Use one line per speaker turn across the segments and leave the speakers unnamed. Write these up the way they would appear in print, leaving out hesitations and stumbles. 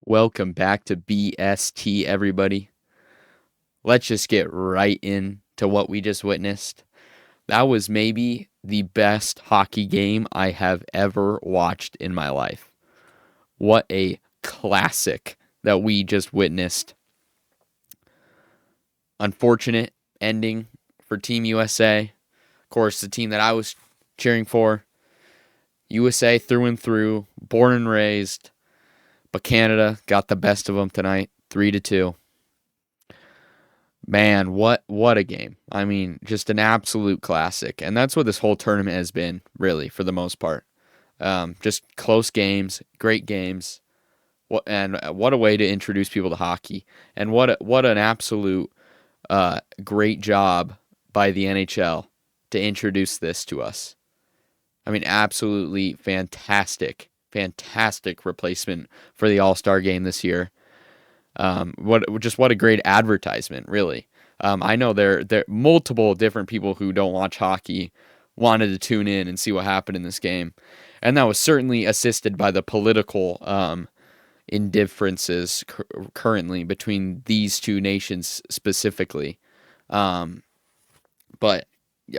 Welcome back to BST, everybody. Let's just get right into what we just witnessed. That was maybe the best hockey game I have ever watched in my life. What a classic that we just witnessed. Unfortunate ending for Team USA. Of course, the team that I was cheering for. USA through and through, born and raised. But Canada got the best of them tonight, 3-2. Man, what a game. I mean, just an absolute classic. And that's what this whole tournament has been, really, for the most part. Just close games, great games. What a way to introduce people to hockey. And what an absolute great job by the NHL to introduce this to us. I mean, absolutely fantastic replacement for the All-Star game this year. What a great advertisement, really. I know there multiple different people who don't watch hockey wanted to tune in and see what happened in this game, and that was certainly assisted by the political indifferences currently between these two nations specifically. But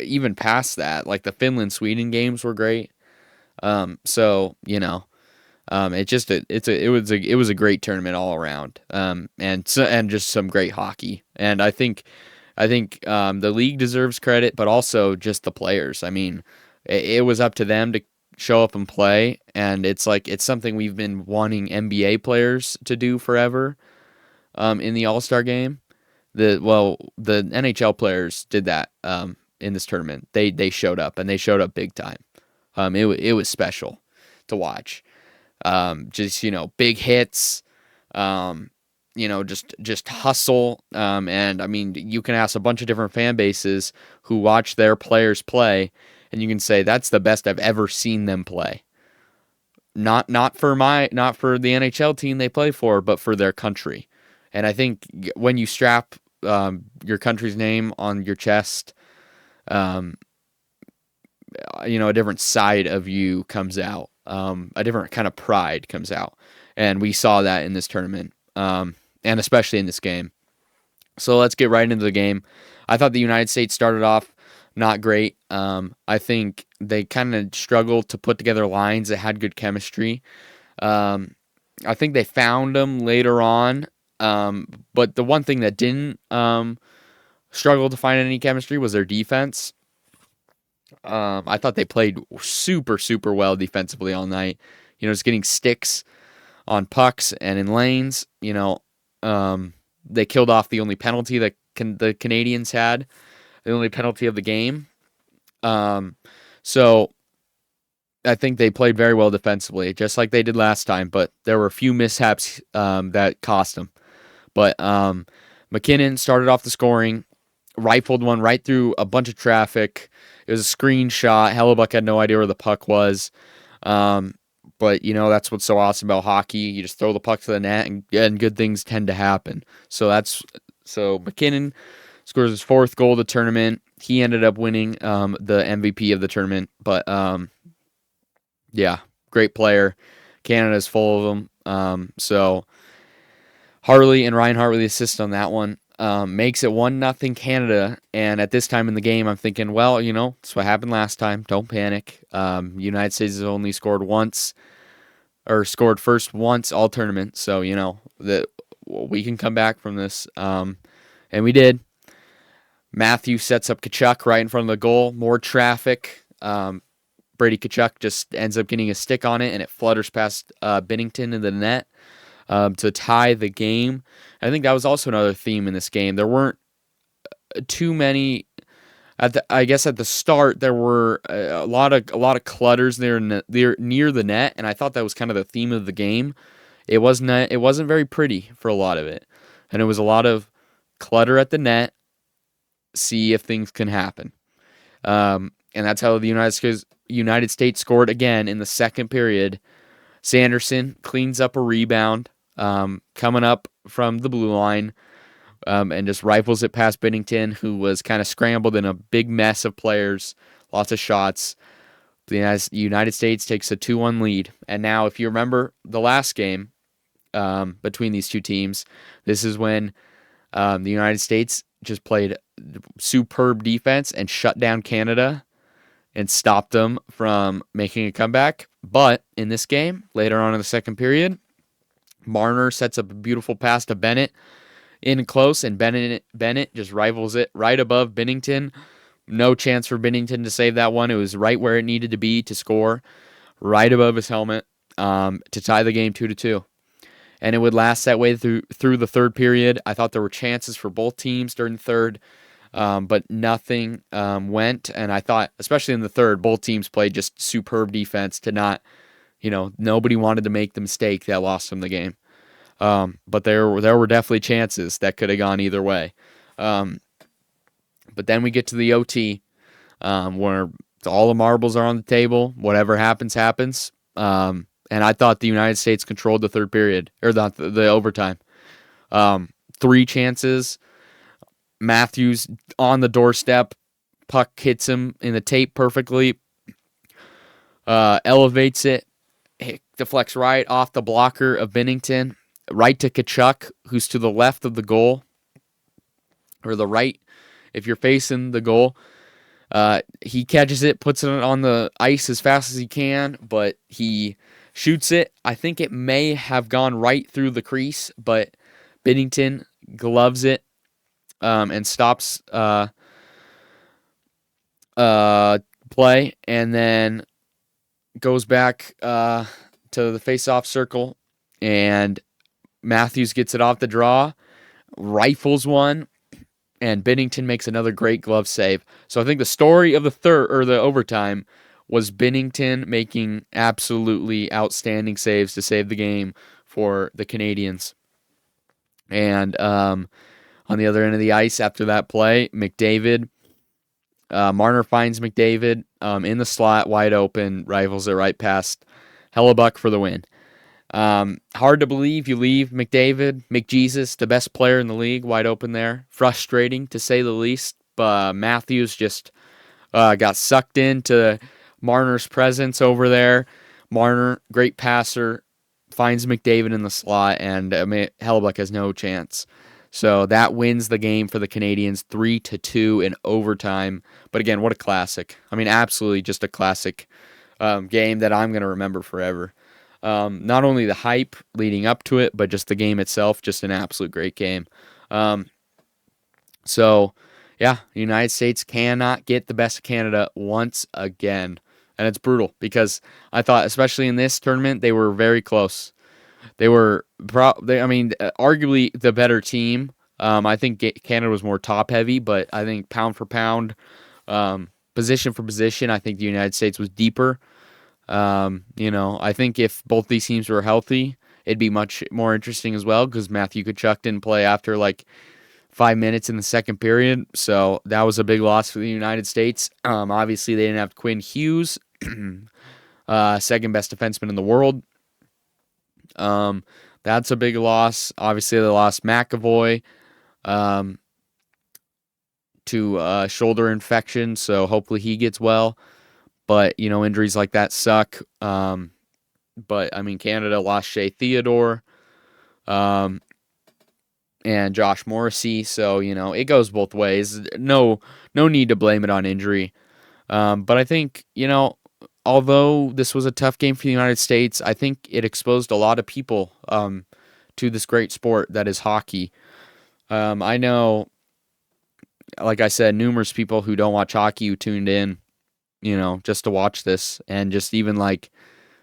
even past that, like the Finland Sweden games were great. So it was a great tournament all around, and just some great hockey. And I think the league deserves credit, but also just the players. I mean, it was up to them to show up and play, and it's something we've been wanting NBA players to do forever. In the All Star game, the NHL players did that. In this tournament, they showed up and they showed up big time. It was special to watch. Just big hits, just hustle. And I mean, you can ask a bunch of different fan bases who watch their players play, and you can say that's the best I've ever seen them play. Not for the NHL team they play for, but for their country. And I think when you strap your country's name on your chest, a different side of you comes out. A different kind of pride comes out. And we saw that in this tournament, and especially in this game. So let's get right into the game. I thought the United States started off not great. I think they kind of struggled to put together lines that had good chemistry. I think they found them later on. But the one thing that didn't struggle to find any chemistry was their defense. I thought they played super well defensively all night. Just getting sticks on pucks and in lanes. They killed off the only penalty that the Canadians had, the only penalty of the game. So I think they played very well defensively, just like they did last time. But there were a few mishaps that cost them. But McKinnon started off the scoring, rifled one right through a bunch of traffic. It was a screen shot. Hellebuck had no idea where the puck was. But, that's what's so awesome about hockey. You just throw the puck to the net, and good things tend to happen. So McKinnon scores his fourth goal of the tournament. He ended up winning the MVP of the tournament. But, yeah, great player. Canada's full of them. So Harley and Reinhart with the assist on that one. Makes it 1-0 Canada, and at this time in the game, I'm thinking, well, that's what happened last time. Don't panic. United States has only scored first once all tournament, so that we can come back from this, and we did. Matthew sets up Tkachuk right in front of the goal. More traffic. Brady Tkachuk just ends up getting a stick on it, and it flutters past Binnington in the net. To tie the game. I think that was also another theme in this game. There weren't too many. I guess at the start there were a lot of clutters there near the net, and I thought that was kind of the theme of the game. It wasn't very pretty for a lot of it, and it was a lot of clutter at the net. See if things can happen, and that's how the United States scored again in the second period. Sanderson cleans up a rebound. Coming up from the blue line, and just rifles it past Binnington, who was kind of scrambled in a big mess of players, lots of shots. The United States takes a 2-1 lead. And now, if you remember the last game, between these two teams. This is when the United States just played superb defense and shut down Canada and stopped them from making a comeback. But in this game, later on in the second period, Marner sets up a beautiful pass to Bennett in close, and Bennett just rivals it right above Binnington. No chance for Binnington to save that one. It was right where it needed to be to score, right above his helmet, to tie the game 2-2. And it would last that way through the third period. I thought there were chances for both teams during the third, but nothing went. And I thought, especially in the third, both teams played just superb defense to not, nobody wanted to make the mistake that lost them the game. But there were definitely chances that could have gone either way. But then we get to the OT, where all the marbles are on the table. Whatever happens, happens. And I thought the United States controlled the third period, or the overtime. 3 chances. Matthews on the doorstep. Puck hits him in the tape perfectly. Elevates it. Deflects right off the blocker of Binnington. Right to Tkachuk, who's to the left of the goal. Or the right, if you're facing the goal. He catches it, puts it on the ice as fast as he can, but he shoots it. I think it may have gone right through the crease, but Binnington gloves it and stops play, and then goes back to the face-off circle, and Matthews gets it off the draw, rifles one, and Binnington makes another great glove save. So I think the story of the overtime was Binnington making absolutely outstanding saves to save the game for the Canadians. And on the other end of the ice after that play, McDavid, Marner finds McDavid in the slot, wide open, rifles it right past Hellebuck for the win. Hard to believe you leave McDavid, McJesus, the best player in the league, wide open there. Frustrating, to say the least. Matthews just got sucked into Marner's presence over there. Marner, great passer, finds McDavid in the slot, and Hellebuck has no chance. So that wins the game for the Canadians 3-2 in overtime. But again, what a classic. I mean, absolutely just a classic game that I'm going to remember forever. Not only the hype leading up to it, but just the game itself, just an absolute great game. So, yeah, the United States cannot get the best of Canada once again. And it's brutal because I thought, especially in this tournament, they were very close. They were, arguably the better team. I think Canada was more top-heavy, but I think pound for pound, position for position, I think the United States was deeper. I think if both these teams were healthy, it'd be much more interesting as well because Matthew Tkachuk didn't play after like 5 minutes in the second period. So that was a big loss for the United States. Obviously, they didn't have Quinn Hughes, second best defenseman in the world. That's a big loss. Obviously, they lost McAvoy to shoulder infection, so hopefully he gets well. But, injuries like that suck. But, Canada lost Shea Theodore and Josh Morrissey. So, it goes both ways. No need to blame it on injury. But I think, although this was a tough game for the United States, I think it exposed a lot of people to this great sport that is hockey. I know, like I said, numerous people who don't watch hockey who tuned in, just to watch this, and just even like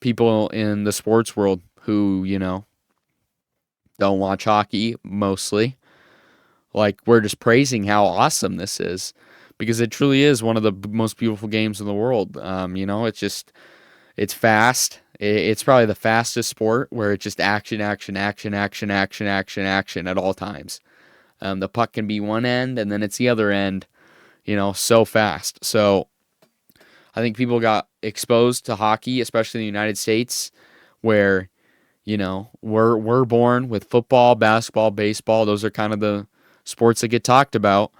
people in the sports world who, don't watch hockey mostly. Like, we're just praising how awesome this is because it truly is one of the most beautiful games in the world. It's fast. It's probably the fastest sport where it's just action, action, action, action, action, action, action at all times. The puck can be one end and then it's the other end, so fast. So I think people got exposed to hockey, especially in the United States, where, we're born with football, basketball, baseball. Those are kind of the sports that get talked about.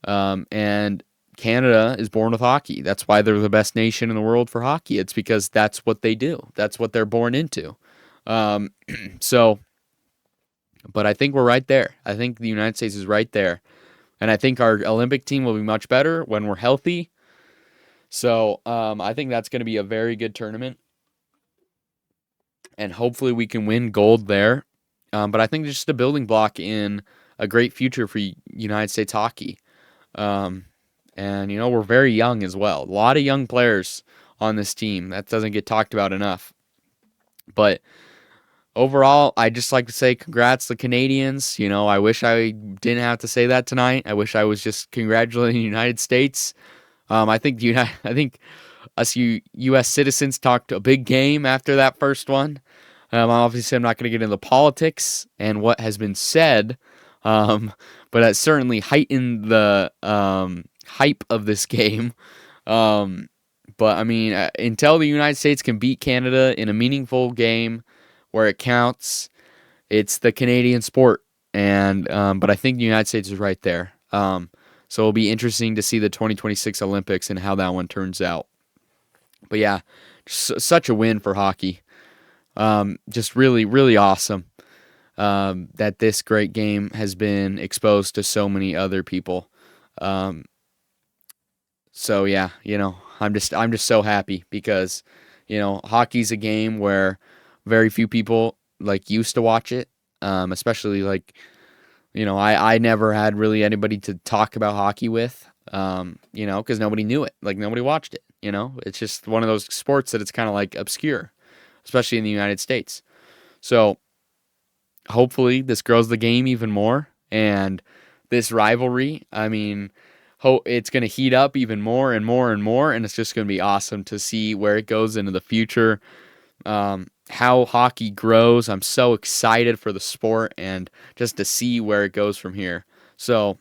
And Canada is born with hockey. That's why they're the best nation in the world for hockey. It's because that's what they do. That's what they're born into. So But I think we're right there. I think the United States is right there. And I think our Olympic team will be much better when we're healthy. So I think that's going to be a very good tournament. And hopefully we can win gold there. But I think it's just a building block in a great future for United States hockey. Um, and, we're very young as well. A lot of young players on this team. That doesn't get talked about enough. But overall, I just like to say congrats to Canadians. I wish I didn't have to say that tonight. I wish I was just congratulating the United States. I think us U.S. citizens talked a big game after that first one. Obviously, I'm not going to get into politics and what has been said, but that certainly heightened the hype of this game. But I mean, until the United States can beat Canada in a meaningful game where it counts, it's the Canadian sport. And but I think the United States is right there. So it'll be interesting to see the 2026 Olympics and how that one turns out. But yeah, such a win for hockey. Just really, really awesome that this great game has been exposed to so many other people. Um, so yeah, I'm just so happy because hockey's a game where very few people like used to watch it, especially like I never had really anybody to talk about hockey with, because nobody knew it. Like, nobody watched it, It's just one of those sports that it's kind of like obscure, especially in the United States. So hopefully this grows the game even more. And this rivalry, I mean, it's going to heat up even more and more and more. And it's just going to be awesome to see where it goes into the future. How hockey grows. I'm so excited for the sport and just to see where it goes from here. So,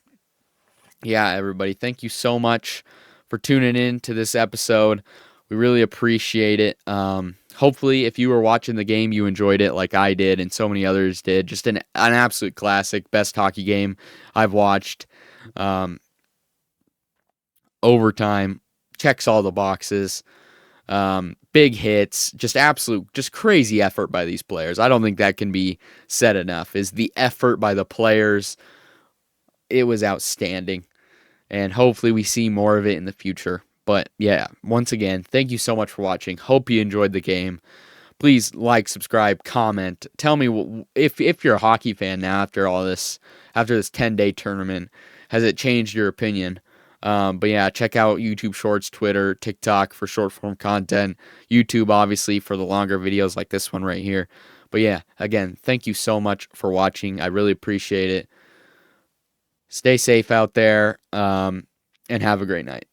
yeah, everybody, thank you so much for tuning in to this episode. We really appreciate it. Hopefully, if you were watching the game, you enjoyed it like I did and so many others did. Just an absolute classic, best hockey game I've watched. Overtime, checks all the boxes. Big hits, just crazy effort by these players. I don't think that can be said enough. Is the effort by the players? It was outstanding, and hopefully we see more of it in the future. But yeah, once again, thank you so much for watching. Hope you enjoyed the game. Please like, subscribe, comment. Tell me if you're a hockey fan now after this 10-day tournament, has it changed your opinion? But yeah, check out YouTube Shorts, Twitter, TikTok for short form content, YouTube obviously for the longer videos like this one right here. But yeah, again, thank you so much for watching. I really appreciate it. Stay safe out there, and have a great night.